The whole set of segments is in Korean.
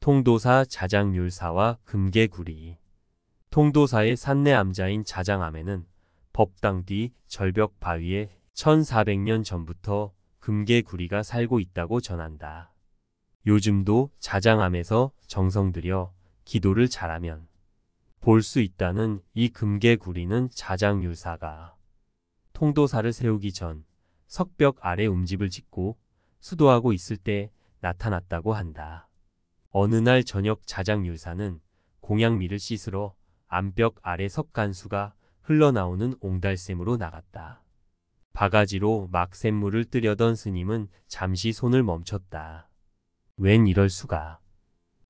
통도사 자장률사와 금개구리. 통도사의 산내암자인 자장암에는 법당 뒤 절벽 바위에 1400년 전부터 금개구리가 살고 있다고 전한다. 요즘도 자장암에서 정성 들여 기도를 잘하면 볼 수 있다는 이 금개구리는 자장률사가 통도사를 세우기 전 석벽 아래 움집을 짓고 수도하고 있을 때 나타났다고 한다. 어느 날 저녁 자장률사는 공양미를 씻으러 암벽 아래 석간수가 흘러나오는 옹달샘으로 나갔다. 바가지로 막 샘물을 뜨려던 스님은 잠시 손을 멈췄다. 웬 이럴 수가.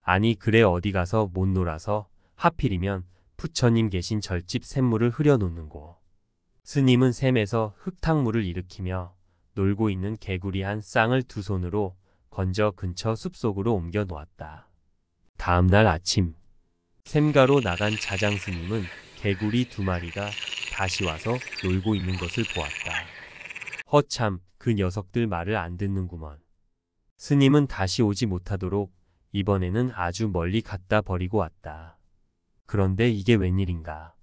아니 그래 어디 가서 못 놀아서 하필이면 부처님 계신 절집 샘물을 흐려놓는고. 스님은 샘에서 흙탕물을 일으키며 놀고 있는 개구리 한 쌍을 두 손으로 건져 근처 숲속으로 옮겨 놓았다. 다음 날 아침 샘가로 나간 자장 스님은 개구리 두 마리가 다시 와서 놀고 있는 것을 보았다. 허참 그 녀석들 말을 안 듣는구먼. 스님은 다시 오지 못하도록 이번에는 아주 멀리 갖다 버리고 왔다. 그런데 이게 웬일인가.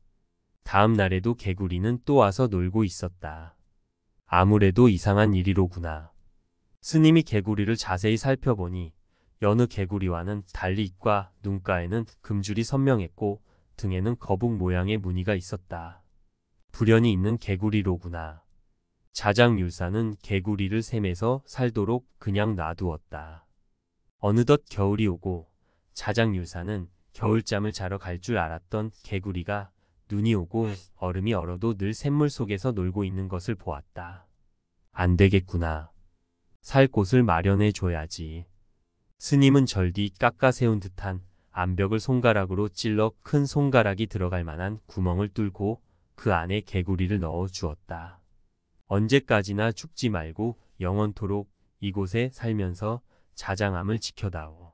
다음 날에도 개구리는 또 와서 놀고 있었다. 아무래도 이상한 일이로구나. 스님이 개구리를 자세히 살펴보니 여느 개구리와는 달리 입과 눈가에는 금줄이 선명했고 등에는 거북 모양의 무늬가 있었다. 불연이 있는 개구리로구나. 자장률사는 개구리를 샘에서 살도록 그냥 놔두었다. 어느덧 겨울이 오고 자장률사는 겨울잠을 자러 갈 줄 알았던 개구리가 눈이 오고 얼음이 얼어도 늘 샘물 속에서 놀고 있는 것을 보았다. 안 되겠구나. 살 곳을 마련해 줘야지. 스님은 절디 깎아 세운 듯한 암벽을 손가락으로 찔러 큰 손가락이 들어갈 만한 구멍을 뚫고 그 안에 개구리를 넣어 주었다. 언제까지나 죽지 말고 영원토록 이곳에 살면서 자장암을 지켜다오.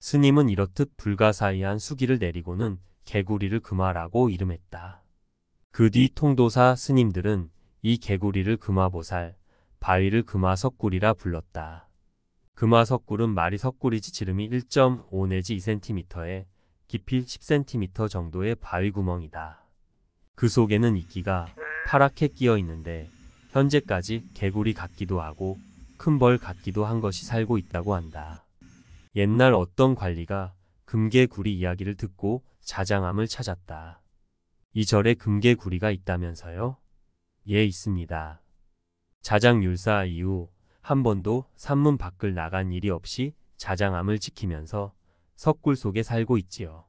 스님은 이렇듯 불가사의한 수기를 내리고는 개구리를 금화라고 이름했다. 그 뒤 통도사 스님들은 이 개구리를 금화보살, 바위를 금화석굴이라 불렀다. 금화석굴은 마리 석굴이지 지름이 1.5 내지 2cm에 깊이 10cm 정도의 바위 구멍이다. 그 속에는 이끼가 파랗게 끼어 있는데 현재까지 개구리 같기도 하고 큰 벌 같기도 한 것이 살고 있다고 한다. 옛날 어떤 관리가 금개구리 이야기를 듣고 자장암을 찾았다. 이 절에 금개구리가 있다면서요? 예, 있습니다. 자장률사 이후 한 번도 산문 밖을 나간 일이 없이 자장암을 지키면서 석굴 속에 살고 있지요.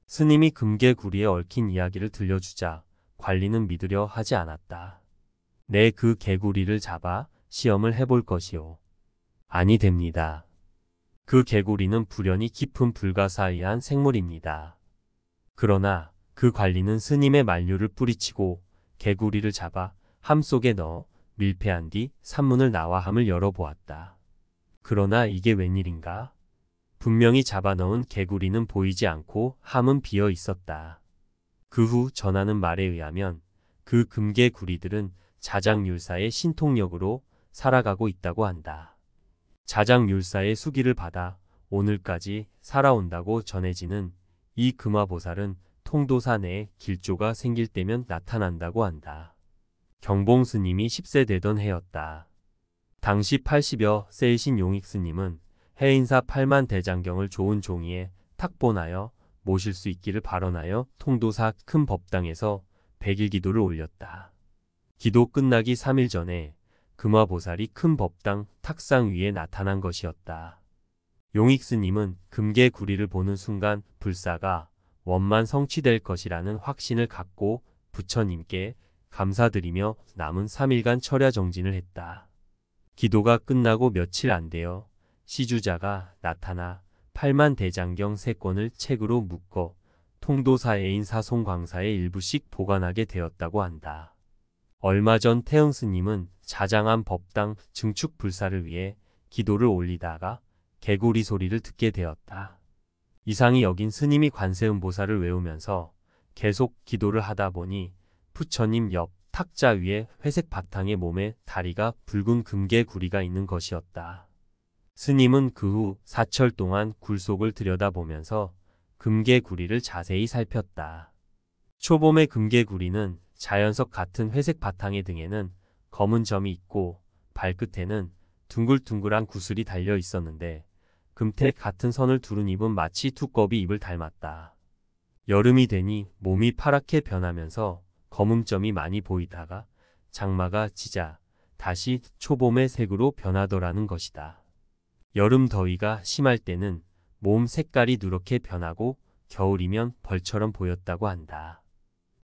스님이 금개구리에 얽힌 이야기를 들려주자 관리는 믿으려 하지 않았다. 내 그 개구리를 잡아 시험을 해볼 것이오. 아니 됩니다. 그 개구리는 불연이 깊은 불가사의한 생물입니다. 그러나 그 관리는 스님의 만류를 뿌리치고 개구리를 잡아 함 속에 넣어 밀폐한 뒤 산문을 나와 함을 열어보았다. 그러나 이게 웬일인가? 분명히 잡아넣은 개구리는 보이지 않고 함은 비어 있었다. 그 후 전하는 말에 의하면 그 금개구리들은 자장률사의 신통력으로 살아가고 있다고 한다. 자장률사의 수기를 받아 오늘까지 살아온다고 전해지는 이 금화보살은 통도사 내에 길조가 생길 때면 나타난다고 한다. 경봉 스님이 10세 되던 해였다. 당시 80여 세이신 용익 스님은 해인사 8만 대장경을 좋은 종이에 탁본하여 모실 수 있기를 발언하여 통도사 큰 법당에서 백일 기도를 올렸다. 기도 끝나기 3일 전에 금화보살이 큰 법당 탁상 위에 나타난 것이었다. 용익 스님은 금개구리를 보는 순간 불사가 원만 성취될 것이라는 확신을 갖고 부처님께 감사드리며 남은 3일간 철야 정진을 했다. 기도가 끝나고 며칠 안 되어 시주자가 나타나 8만 대장경 3권을 책으로 묶어 통도사 애인 사송광사에 일부씩 보관하게 되었다고 한다. 얼마 전 태영 스님은 자장암 법당 증축 불사를 위해 기도를 올리다가 개구리 소리를 듣게 되었다. 이상히 여긴 스님이 관세음 보살을 외우면서 계속 기도를 하다 보니 부처님 옆 탁자 위에 회색 바탕의 몸에 다리가 붉은 금개구리가 있는 것이었다. 스님은 그 후 사철 동안 굴 속을 들여다보면서 금개구리를 자세히 살폈다. 초봄의 금개구리는 자연석 같은 회색 바탕의 등에는 검은 점이 있고 발끝에는 둥글둥글한 구슬이 달려 있었는데 금택 같은 선을 두른 입은 마치 두꺼비 입을 닮았다. 여름이 되니 몸이 파랗게 변하면서 검음점이 많이 보이다가 장마가 지자 다시 초봄의 색으로 변하더라는 것이다. 여름 더위가 심할 때는 몸 색깔이 누렇게 변하고 겨울이면 벌처럼 보였다고 한다.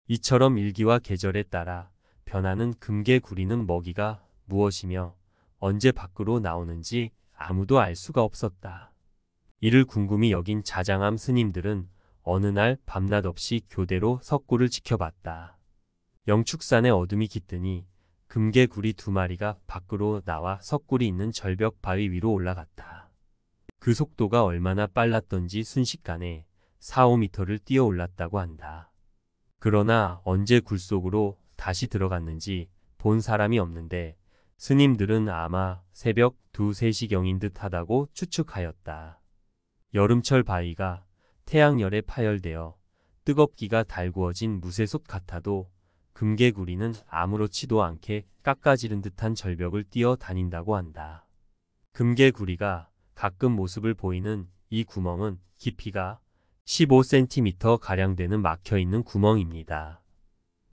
이처럼 일기와 계절에 따라 변하는 금개구리는 먹이가 무엇이며 언제 밖으로 나오는지 아무도 알 수가 없었다. 이를 궁금히 여긴 자장암 스님들은 어느 날 밤낮 없이 교대로 석굴을 지켜봤다. 영축산에 어둠이 깃드니 금개구리 2마리가 밖으로 나와 석굴이 있는 절벽 바위 위로 올라갔다. 그 속도가 얼마나 빨랐던지 순식간에 4~5m를 뛰어 올랐다고 한다. 그러나 언제 굴 속으로 다시 들어갔는지 본 사람이 없는데 스님들은 아마 새벽 2~3시경인 듯 하다고 추측하였다. 여름철 바위가 태양열에 파열되어 뜨겁기가 달구어진 무쇠솥 같아도 금개구리는 아무렇지도 않게 깎아지른 듯한 절벽을 뛰어 다닌다고 한다. 금개구리가 가끔 모습을 보이는 이 구멍은 깊이가 15cm 가량 되는 막혀있는 구멍입니다.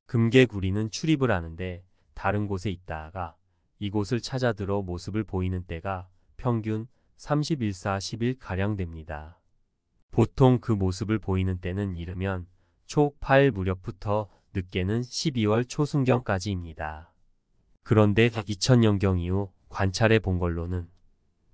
금개구리는 출입을 하는데 다른 곳에 있다가 이곳을 찾아들어 모습을 보이는 때가 평균 31~40일 가량 됩니다. 보통 그 모습을 보이는 때는 이르면 초8일 무렵부터 늦게는 12월 초순경까지입니다. 그런데 2000년경 이후 관찰해 본 걸로는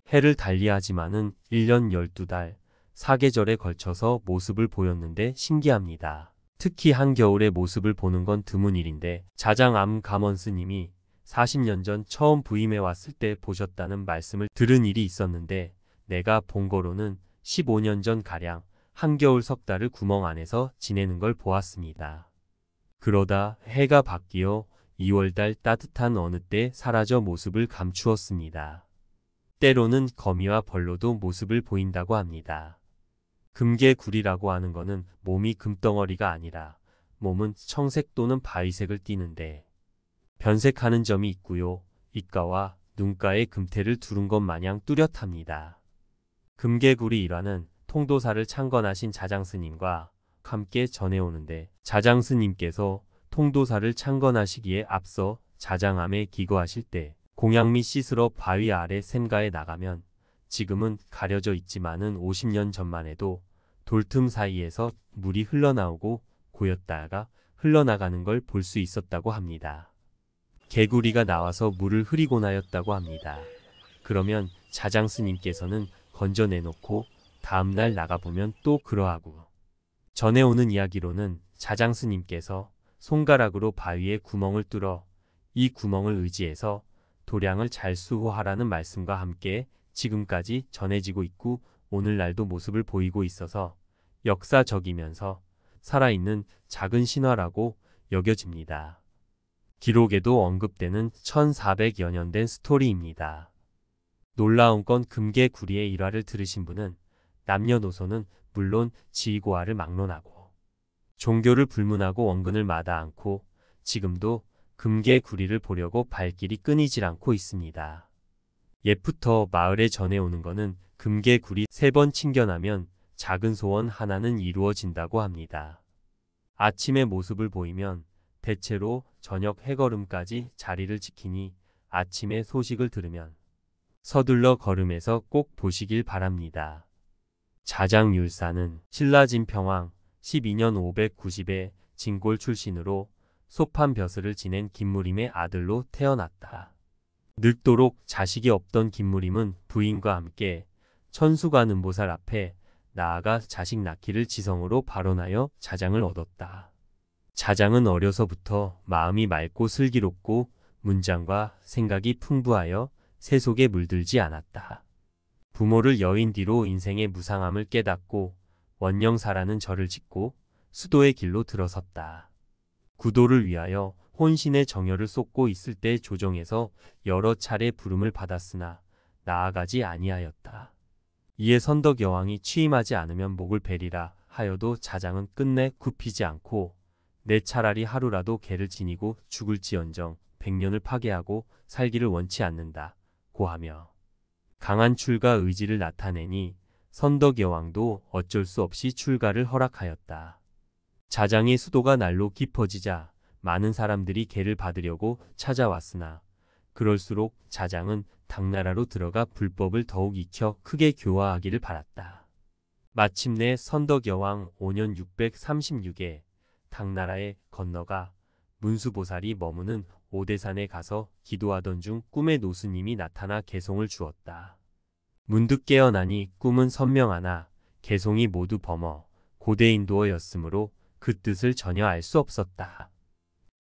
해를 달리하지만은 1년 12달 4계절에 걸쳐서 모습을 보였는데 신기합니다. 특히 한겨울에 모습을 보는 건 드문 일인데 자장암 감원 스님이 40년 전 처음 부임해 왔을 때 보셨다는 말씀을 들은 일이 있었는데 내가 본 거로는 15년 전 가량 한겨울 석 달을 구멍 안에서 지내는 걸 보았습니다. 그러다 해가 바뀌어 2월달 따뜻한 어느 때 사라져 모습을 감추었습니다. 때로는 거미와 벌로도 모습을 보인다고 합니다. 금개구리라고 하는 거는 몸이 금덩어리가 아니라 몸은 청색 또는 바위색을 띠는데 변색하는 점이 있고요. 입가와 눈가에 금태를 두른 것 마냥 뚜렷합니다. 금개구리 일화는 통도사를 창건하신 자장스님과 함께 전해오는데 자장스님께서 통도사를 창건하시기에 앞서 자장암에 기거하실 때 공양 및 씻으러 바위 아래 샘가에 나가면 지금은 가려져 있지만은 50년 전만 해도 돌틈 사이에서 물이 흘러나오고 고였다가 흘러나가는 걸 볼 수 있었다고 합니다. 개구리가 나와서 물을 흐리곤 하였다고 합니다. 그러면 자장스님께서는 건져내놓고 다음날 나가보면 또 그러하고. 전해오는 이야기로는 자장스님께서 손가락으로 바위에 구멍을 뚫어 이 구멍을 의지해서 도량을 잘 수호하라는 말씀과 함께 지금까지 전해지고 있고 오늘날도 모습을 보이고 있어서 역사적이면서 살아있는 작은 신화라고 여겨집니다. 기록에도 언급되는 1400여 년 된 스토리입니다. 놀라운 건 금개구리의 일화를 들으신 분은 남녀노소는 물론 지위고하를 막론하고 종교를 불문하고 원근을 마다 않고 지금도 금개구리를 보려고 발길이 끊이질 않고 있습니다. 옛부터 마을에 전해오는 거는 금개구리 3번 칭견하면 작은 소원 하나는 이루어진다고 합니다. 아침에 모습을 보이면 대체로 저녁 해걸음까지 자리를 지키니 아침에 소식을 들으면 서둘러 걸음해서 꼭 보시길 바랍니다. 자장율사는 신라진평왕 12년 590에 진골 출신으로 소판벼슬을 지낸 김무림의 아들로 태어났다. 늙도록 자식이 없던 김무림은 부인과 함께 천수관음보살 앞에 나아가 자식 낳기를 지성으로 발언하여 자장을 얻었다. 자장은 어려서부터 마음이 맑고 슬기롭고 문장과 생각이 풍부하여 세속에 물들지 않았다. 부모를 여인 뒤로 인생의 무상함을 깨닫고 원영사라는 절을 짓고 수도의 길로 들어섰다. 구도를 위하여 혼신의 정열을 쏟고 있을 때 조정에서 여러 차례 부름을 받았으나 나아가지 아니하였다. 이에 선덕 여왕이 취임하지 않으면 목을 베리라 하여도 자장은 끝내 굽히지 않고 내 차라리 하루라도 개를 지니고 죽을지언정 100년을 파괴하고 살기를 원치 않는다 고하며 강한 출가 의지를 나타내니 선덕 여왕도 어쩔 수 없이 출가를 허락하였다. 자장의 수도가 날로 깊어지자 많은 사람들이 개를 받으려고 찾아왔으나 그럴수록 자장은 당나라로 들어가 불법을 더욱 익혀 크게 교화하기를 바랐다. 마침내 선덕 여왕 5년 636에 당나라에 건너가 문수보살이 머무는 오대산에 가서 기도하던 중 꿈에 노스님이 나타나 개송을 주었다. 문득 깨어나니 꿈은 선명하나 개송이 모두 범어 고대인도어였으므로 그 뜻을 전혀 알 수 없었다.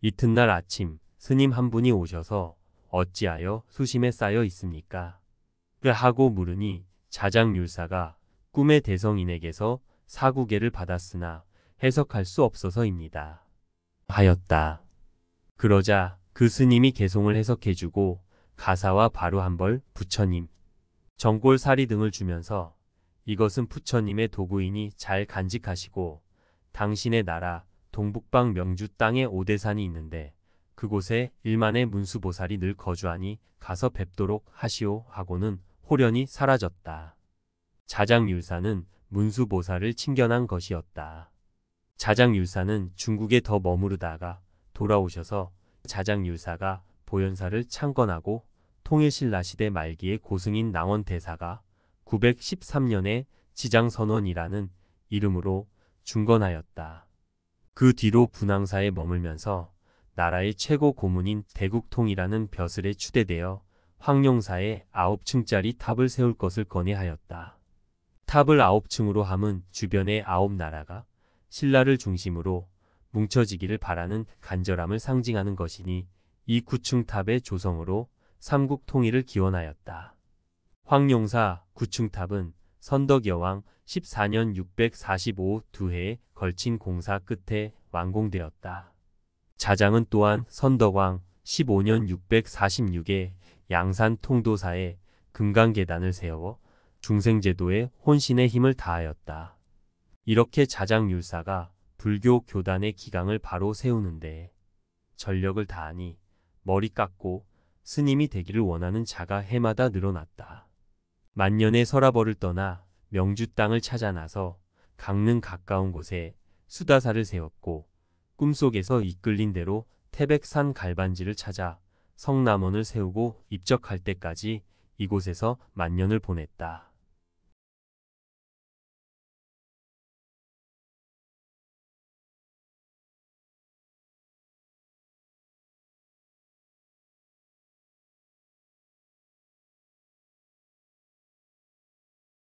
이튿날 아침 스님 한 분이 오셔서 어찌하여 수심에 쌓여 있습니까? 하고 물으니 자장율사가 꿈의 대성인에게서 사구계를 받았으나 해석할 수 없어서입니다. 하였다. 그러자 그 스님이 개송을 해석해주고 가사와 바로 한 벌 부처님, 정골 사리 등을 주면서 이것은 부처님의 도구이니 잘 간직하시고 당신의 나라 동북방 명주 땅에 오대산이 있는데 그곳에 일만의 문수보살이 늘 거주하니 가서 뵙도록 하시오 하고는 호련히 사라졌다. 자장율사는 문수보살을 친견한 것이었다. 자장율사는 중국에 더 머무르다가 돌아오셔서 자장율사가 보현사를 창건하고 통일신라 시대 말기에 고승인 낭원대사가 913년에 지장선원이라는 이름으로 중건하였다. 그 뒤로 분황사에 머물면서 나라의 최고 고문인 대국통이라는 벼슬에 추대되어 황룡사에 9층짜리 탑을 세울 것을 건의하였다. 탑을 9층으로 함은 주변의 9나라가 신라를 중심으로 뭉쳐지기를 바라는 간절함을 상징하는 것이니 이 9층 탑의 조성으로 삼국 통일을 기원하였다. 황룡사 9층 탑은 선덕 여왕 14년 645 2회에 걸친 공사 끝에 완공되었다. 자장은 또한 선덕왕 15년 646에 양산 통도사에 금강계단을 세워 중생제도에 혼신의 힘을 다하였다. 이렇게 자장율사가 불교 교단의 기강을 바로 세우는데 전력을 다하니 머리 깎고 스님이 되기를 원하는 자가 해마다 늘어났다. 만년에 서라벌을 떠나 명주 땅을 찾아 나서 강릉 가까운 곳에 수다사를 세웠고 꿈속에서 이끌린 대로 태백산 갈반지를 찾아 성남원을 세우고 입적할 때까지 이곳에서 만년을 보냈다.